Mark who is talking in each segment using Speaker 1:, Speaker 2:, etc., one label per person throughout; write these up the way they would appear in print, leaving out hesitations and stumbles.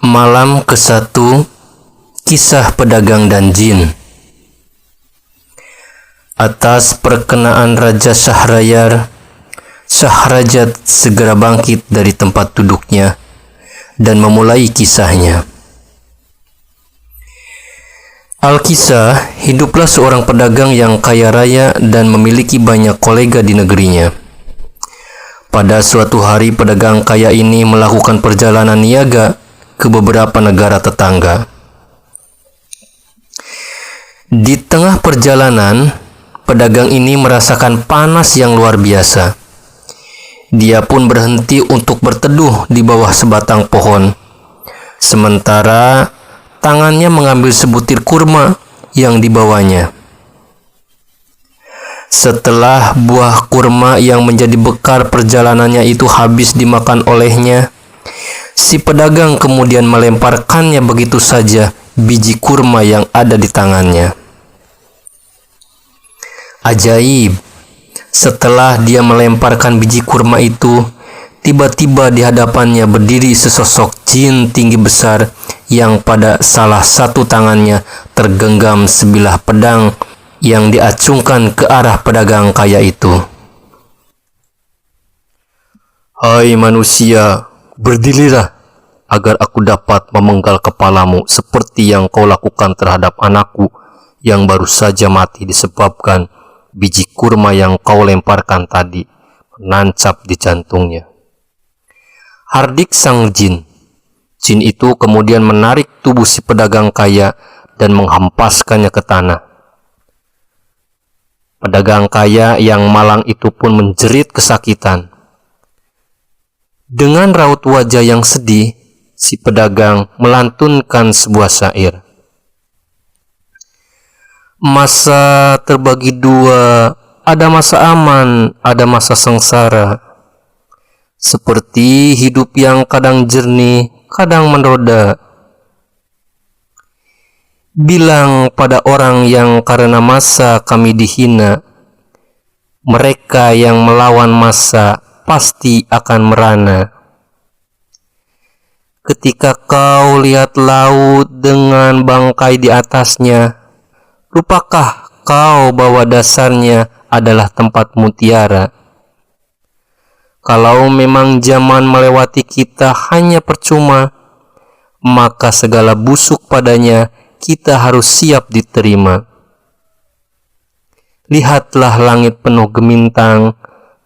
Speaker 1: Malam ke-1, Kisah Pedagang dan Jin. Atas perkenaan Raja Syahrayar, Syahrajat segera bangkit dari tempat duduknya dan memulai kisahnya. Alkisah, hiduplah seorang pedagang yang kaya raya dan memiliki banyak kolega di negerinya. Pada suatu hari, pedagang kaya ini melakukan perjalanan niaga ke beberapa negara tetangga. Di tengah perjalanan, pedagang ini merasakan panas yang luar biasa. Dia pun berhenti untuk berteduh di bawah sebatang pohon, sementara tangannya mengambil sebutir kurma yang dibawanya. Setelah buah kurma yang menjadi bekal perjalanannya itu habis dimakan olehnya, si pedagang kemudian melemparkannya begitu saja biji kurma yang ada di tangannya. Ajaib, setelah dia melemparkan biji kurma itu, tiba-tiba di hadapannya berdiri sesosok jin tinggi besar yang pada salah satu tangannya tergenggam sebilah pedang yang diacungkan ke arah pedagang kaya itu. "Hai manusia, berdirilah agar aku dapat memenggal kepalamu seperti yang kau lakukan terhadap anakku yang baru saja mati disebabkan biji kurma yang kau lemparkan tadi menancap di jantungnya." Hardik sang jin. Jin itu kemudian menarik tubuh si pedagang kaya dan menghempaskannya ke tanah. Pedagang kaya yang malang itu pun menjerit kesakitan. Dengan raut wajah yang sedih, si pedagang melantunkan sebuah syair. "Masa terbagi dua, ada masa aman, ada masa sengsara. Seperti hidup yang kadang jernih, kadang menoda. Bilang pada orang yang karena masa kami dihina, mereka yang melawan masa pasti akan merana. Ketika kau lihat laut dengan bangkai di atasnya, lupakah kau bahwa dasarnya adalah tempat mutiara? Kalau memang zaman melewati kita hanya percuma, maka segala busuk padanya kita harus siap diterima. Lihatlah langit penuh gemintang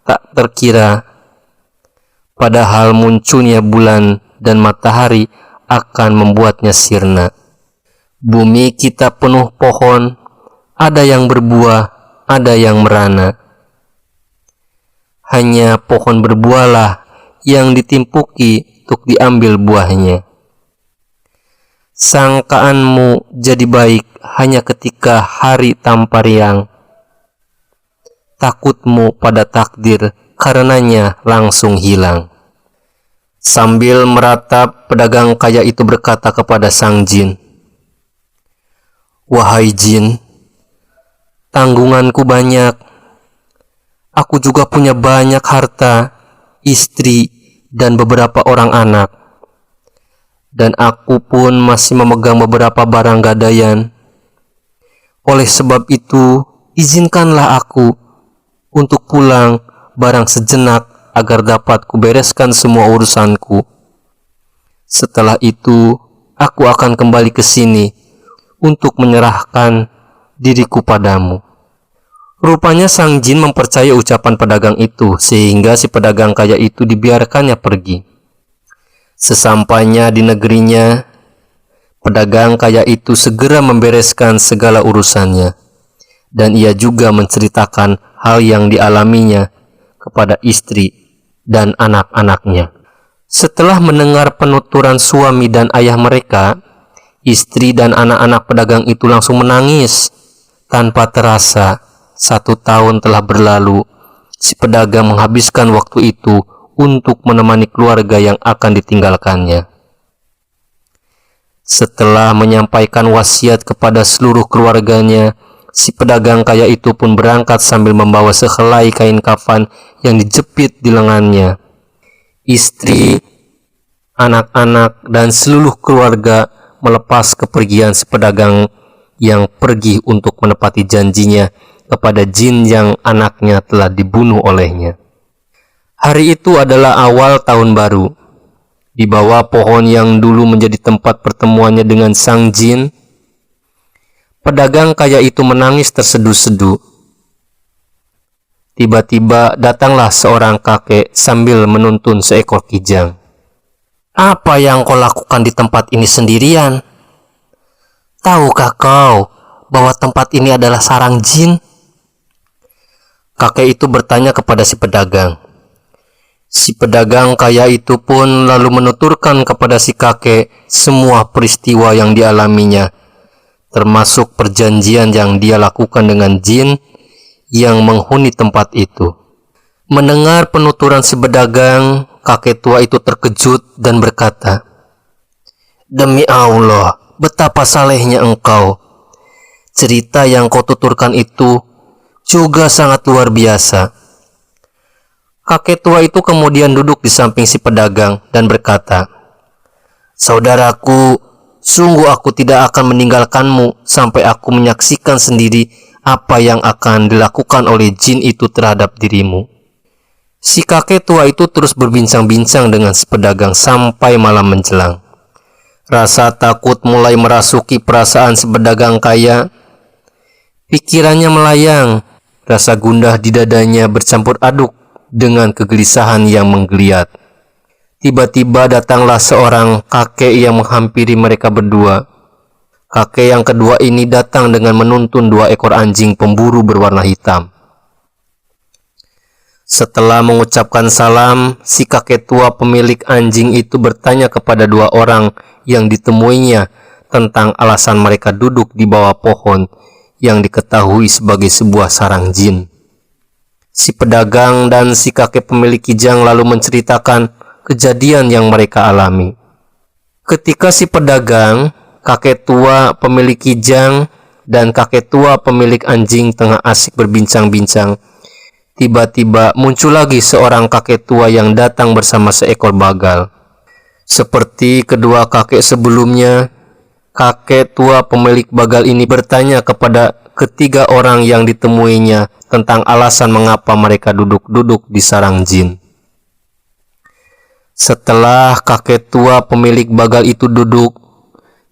Speaker 1: tak terkira, padahal munculnya bulan dan matahari akan membuatnya sirna. Bumi kita penuh pohon, ada yang berbuah, ada yang merana. Hanya pohon berbuahlah yang ditimpuki untuk diambil buahnya. Sangkaanmu jadi baik hanya ketika hari tanpa riang. Takutmu pada takdir karenanya langsung hilang." Sambil meratap, pedagang kaya itu berkata kepada sang jin, "Wahai jin, tanggunganku banyak. Aku juga punya banyak harta, istri, dan beberapa orang anak. Dan aku pun masih memegang beberapa barang gadaian. Oleh sebab itu, izinkanlah aku untuk pulang barang sejenak agar dapat kubereskan semua urusanku. Setelah itu, aku akan kembali ke sini untuk menyerahkan diriku padamu." Rupanya sang jin mempercayai ucapan pedagang itu, sehingga si pedagang kaya itu dibiarkannya pergi. Sesampainya di negerinya, pedagang kaya itu segera membereskan segala urusannya, dan ia juga menceritakan hal yang dialaminya kepada istri dan anak-anaknya. Setelah mendengar penuturan suami dan ayah mereka, istri dan anak-anak pedagang itu langsung menangis. Tanpa terasa, 1 tahun telah berlalu. Si pedagang menghabiskan waktu itu untuk menemani keluarga yang akan ditinggalkannya. Setelah menyampaikan wasiat kepada seluruh keluarganya, si pedagang kaya itu pun berangkat sambil membawa sehelai kain kafan yang dijepit di lengannya. Istri anak-anak, dan seluruh keluarga melepas kepergian si pedagang yang pergi untuk menepati janjinya kepada jin yang anaknya telah dibunuh olehnya. Hari itu adalah awal tahun baru. Di bawah pohon yang dulu menjadi tempat pertemuannya dengan sang jin, pedagang kaya itu menangis terseduh-seduh. Tiba-tiba datanglah seorang kakek sambil menuntun seekor kijang. "Apa yang kau lakukan di tempat ini sendirian? Tahukah kau bahwa tempat ini adalah sarang jin?" Kakek itu bertanya kepada si pedagang. Si pedagang kaya itu pun lalu menuturkan kepada si kakek semua peristiwa yang dialaminya, termasuk perjanjian yang dia lakukan dengan jin yang menghuni tempat itu. Mendengar penuturan si pedagang, kakek tua itu terkejut dan berkata, "Demi Allah, betapa salehnya engkau. Cerita yang kau tuturkan itu juga sangat luar biasa." Kakek tua itu kemudian duduk di samping si pedagang dan berkata, "Saudaraku, sungguh aku tidak akan meninggalkanmu sampai aku menyaksikan sendiri apa yang akan dilakukan oleh jin itu terhadap dirimu." Si kakek tua itu terus berbincang-bincang dengan si pedagang sampai malam menjelang. Rasa takut mulai merasuki perasaan si pedagang kaya. Pikirannya melayang, rasa gundah di dadanya bercampur aduk dengan kegelisahan yang menggeliat. Tiba-tiba datanglah seorang kakek yang menghampiri mereka berdua. Kakek yang kedua ini datang dengan menuntun 2 ekor anjing pemburu berwarna hitam. Setelah mengucapkan salam, si kakek tua pemilik anjing itu bertanya kepada 2 orang yang ditemuinya tentang alasan mereka duduk di bawah pohon yang diketahui sebagai sebuah sarang jin. Si pedagang dan si kakek pemilik kijang lalu menceritakan kejadian yang mereka alami. Ketika si pedagang, kakek tua pemilik kijang, dan kakek tua pemilik anjing tengah asik berbincang-bincang, tiba-tiba muncul lagi seorang kakek tua yang datang bersama seekor bagal. Seperti kedua kakek sebelumnya, kakek tua pemilik bagal ini bertanya kepada ketiga orang yang ditemuinya tentang alasan mengapa mereka duduk-duduk di sarang jin. Setelah kakek tua pemilik bagal itu duduk,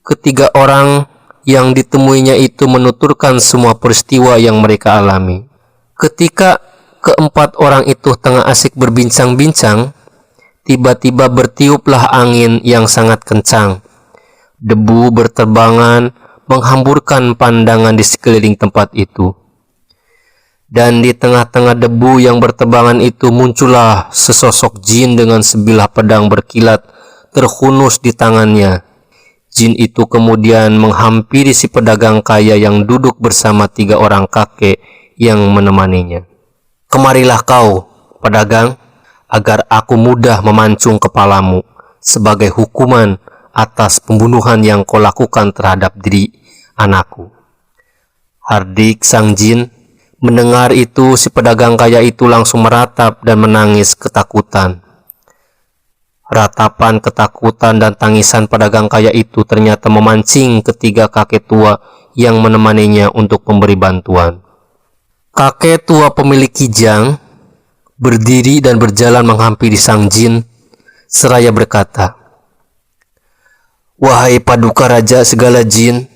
Speaker 1: ketiga orang yang ditemuinya itu menuturkan semua peristiwa yang mereka alami. Ketika keempat orang itu tengah asik berbincang-bincang, tiba-tiba bertiuplah angin yang sangat kencang. Debu berterbangan menghamburkan pandangan di sekeliling tempat itu. Dan di tengah-tengah debu yang berterbangan itu muncullah sesosok jin dengan sebilah pedang berkilat terhunus di tangannya. Jin itu kemudian menghampiri si pedagang kaya yang duduk bersama 3 orang kakek yang menemaninya. "Kemarilah kau, pedagang, agar aku mudah memancung kepalamu sebagai hukuman atas pembunuhan yang kau lakukan terhadap diri anakku." Hardik sang jin mendengar itu, si pedagang kaya itu langsung meratap dan menangis ketakutan. Ratapan ketakutan dan tangisan pedagang kaya itu ternyata memancing ketiga kakek tua yang menemaninya untuk memberi bantuan. Kakek tua pemilik kijang berdiri dan berjalan menghampiri sang jin seraya berkata, "Wahai paduka raja segala jin,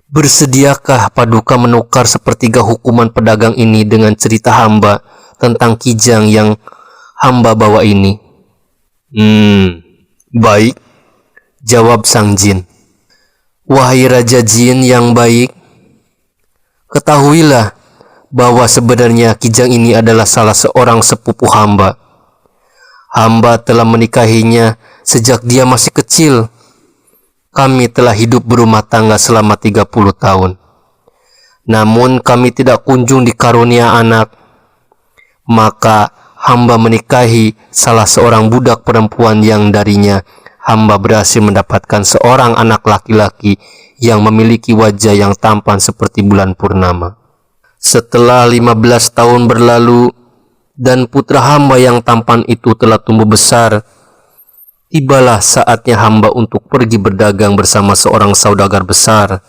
Speaker 1: bersediakah paduka menukar sepertiga hukuman pedagang ini dengan cerita hamba tentang kijang yang hamba bawa ini?" Baik," jawab sang jin. "Wahai raja jin yang baik, ketahuilah bahwa sebenarnya kijang ini adalah salah seorang sepupu hamba. Hamba telah menikahinya sejak dia masih kecil. Kami telah hidup berumah tangga selama 30 tahun. Namun kami tidak kunjung dikarunia anak. Maka hamba menikahi salah seorang budak perempuan yang darinya hamba berhasil mendapatkan seorang anak laki-laki yang memiliki wajah yang tampan seperti bulan purnama. Setelah 15 tahun berlalu dan putra hamba yang tampan itu telah tumbuh besar, tibalah saatnya hamba untuk pergi berdagang bersama seorang saudagar besar.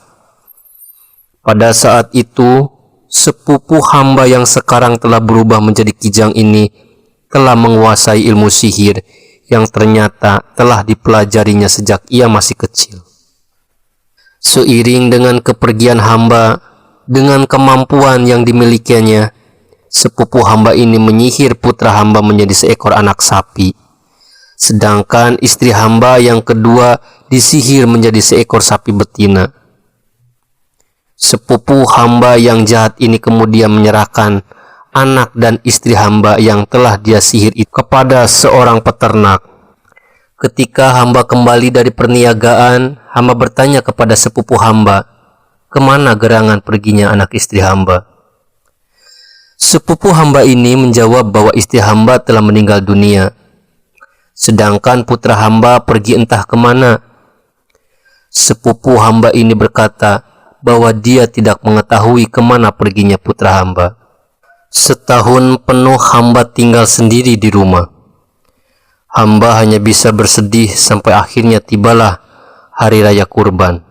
Speaker 1: Pada saat itu, sepupu hamba yang sekarang telah berubah menjadi kijang ini telah menguasai ilmu sihir yang ternyata telah dipelajarinya sejak ia masih kecil. Seiring dengan kepergian hamba, dengan kemampuan yang dimilikinya, sepupu hamba ini menyihir putra hamba menjadi seekor anak sapi. Sedangkan istri hamba yang kedua disihir menjadi seekor sapi betina. Sepupu hamba yang jahat ini kemudian menyerahkan anak dan istri hamba yang telah dia sihir itu kepada seorang peternak. Ketika hamba kembali dari perniagaan, hamba bertanya kepada sepupu hamba, kemana gerangan perginya anak istri hamba? Sepupu hamba ini menjawab bahwa istri hamba telah meninggal dunia, sedangkan putra hamba pergi entah kemana. Sepupu hamba ini berkata bahwa dia tidak mengetahui kemana perginya putra hamba. Setahun penuh hamba tinggal sendiri di rumah. Hamba hanya bisa bersedih sampai akhirnya tibalah hari raya kurban.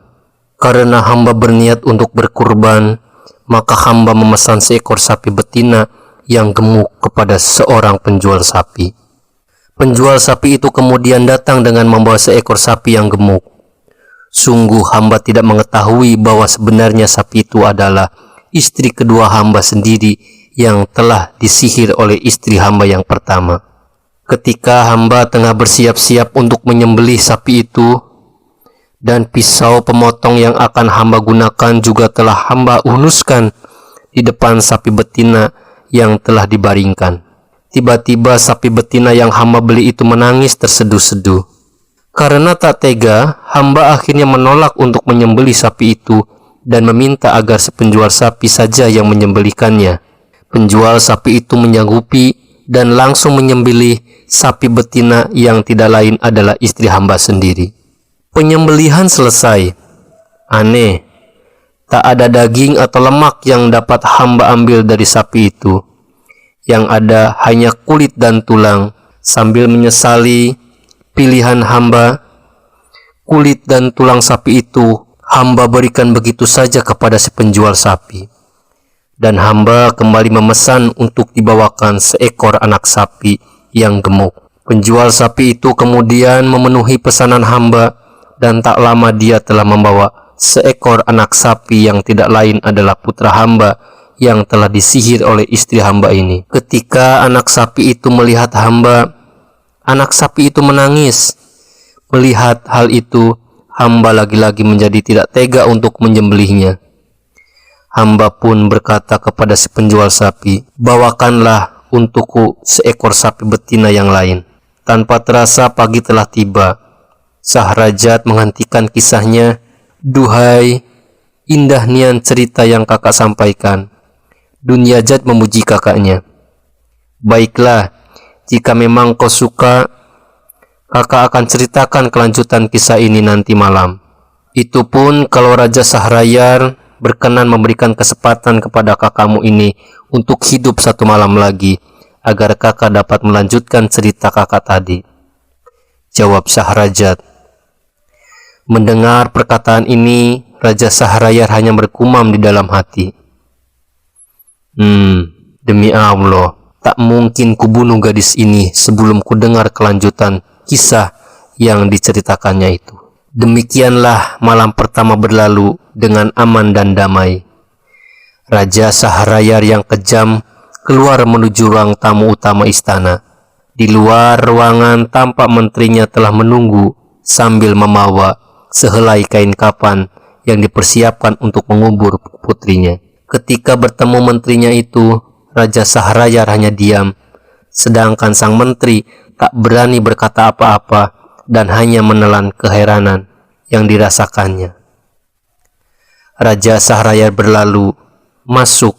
Speaker 1: Karena hamba berniat untuk berkurban, maka hamba memesan seekor sapi betina yang gemuk kepada seorang penjual sapi. Penjual sapi itu kemudian datang dengan membawa seekor sapi yang gemuk. Sungguh hamba tidak mengetahui bahwa sebenarnya sapi itu adalah istri kedua hamba sendiri yang telah disihir oleh istri hamba yang pertama. Ketika hamba tengah bersiap-siap untuk menyembelih sapi itu, dan pisau pemotong yang akan hamba gunakan juga telah hamba unuskan di depan sapi betina yang telah dibaringkan. Tiba-tiba sapi betina yang hamba beli itu menangis terseduh-seduh. Karena tak tega, hamba akhirnya menolak untuk menyembelih sapi itu dan meminta agar sepenjual sapi saja yang menyembelihkannya. Penjual sapi itu menyanggupi dan langsung menyembelih sapi betina yang tidak lain adalah istri hamba sendiri. Penyembelihan selesai. Aneh, tak ada daging atau lemak yang dapat hamba ambil dari sapi itu. Yang ada hanya kulit dan tulang. Sambil menyesali pilihan hamba, kulit dan tulang sapi itu hamba berikan begitu saja kepada si penjual sapi. Dan hamba kembali memesan untuk dibawakan seekor anak sapi yang gemuk. Penjual sapi itu kemudian memenuhi pesanan hamba, dan tak lama dia telah membawa seekor anak sapi yang tidak lain adalah putra hamba yang telah disihir oleh istri hamba ini. Ketika anak sapi itu melihat hamba, anak sapi itu menangis. Melihat hal itu, hamba lagi-lagi menjadi tidak tega untuk menyembelihnya. Hamba pun berkata kepada si penjual sapi, bawakanlah untukku seekor sapi betina yang lain. Tanpa terasa pagi telah tiba. Sahrajat menghentikan kisahnya. Duhai, indah nian cerita yang kakak sampaikan. Dunyajat memuji kakaknya. Baiklah, jika memang kau suka, kakak akan ceritakan kelanjutan kisah ini nanti malam. Itu pun kalau Raja Sahrayar berkenan memberikan kesempatan kepada kakakmu ini untuk hidup satu malam lagi, agar kakak dapat melanjutkan cerita kakak tadi. Jawab Sahrajat. Mendengar perkataan ini, Raja Sahrayar hanya bergumam di dalam hati. Demi Allah, tak mungkin kubunuh gadis ini sebelum kudengar kelanjutan kisah yang diceritakannya itu. Demikianlah malam pertama berlalu dengan aman dan damai. Raja Sahrayar yang kejam keluar menuju ruang tamu utama istana. Di luar ruangan tampak menterinya telah menunggu sambil membawa sehelai kain kafan yang dipersiapkan untuk mengubur putrinya. Ketika bertemu menterinya itu, Raja Sahrayar hanya diam, sedangkan sang menteri tak berani berkata apa-apa dan hanya menelan keheranan yang dirasakannya. Raja Sahrayar berlalu, masuk